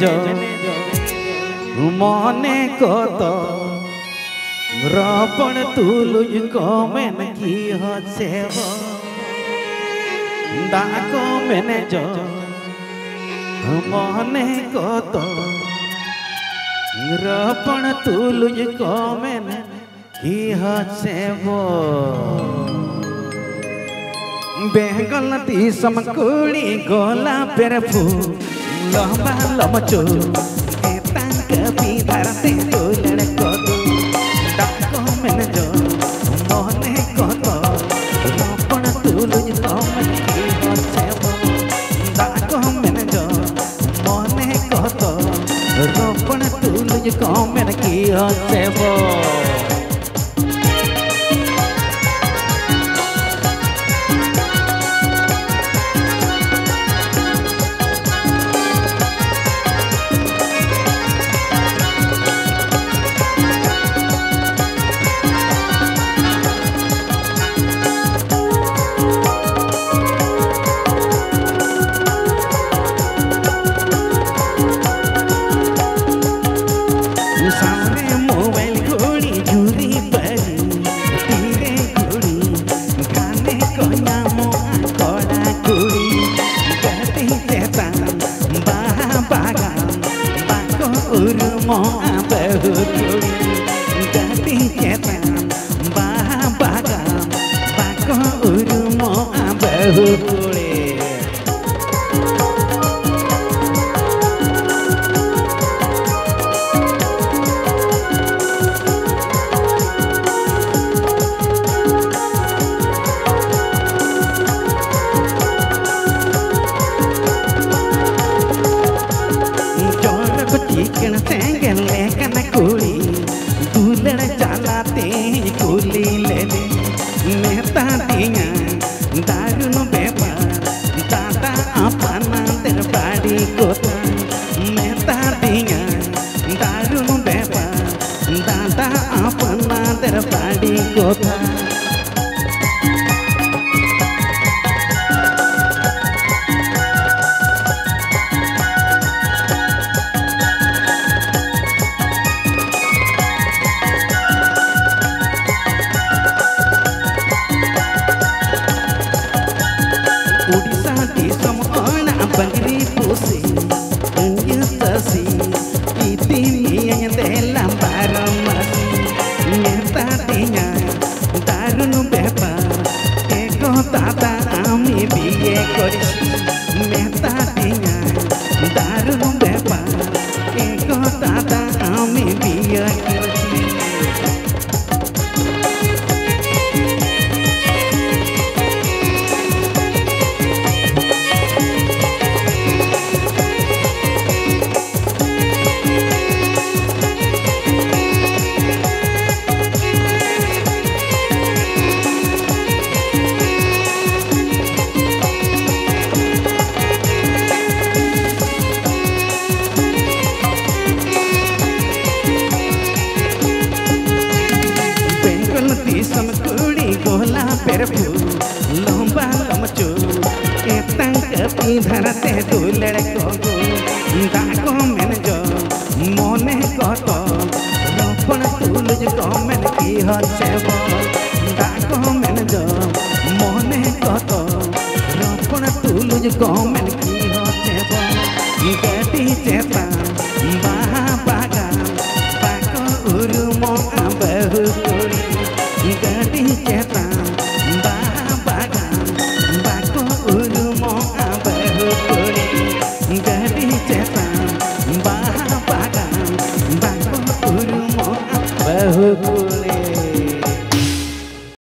जो मने कत रावण तुलुज कमेन की हसेव डाको मैंने जो मने कत रावण तुलुज कमेन की हसेव बेंगल ती समकुड़ी गोला पेर फूल लंबा लमचो कभी धरते तो लड़को डाको मैंने जो मोहने को तो रावण तुलुज कमेन की हसेव डाको मैंने जो मोहने को तो रावण तुलुज कमेन की हसेव लंबा लमचो कभी धरते तो लड़को डाको मैंने जो मोने को तो रावण तुलुज कमेन की हसेव डाको मैंने जो मोने को तो रावण तुलुज कमेन की हसेव गटी चेता बाहा बागा बाको उरुमो बहु कोड़ी गटी चेता बाहा बागा बाको उरुमो बहु कोड़ी गटी चेता बाहा बागा बाको उरुमो बहु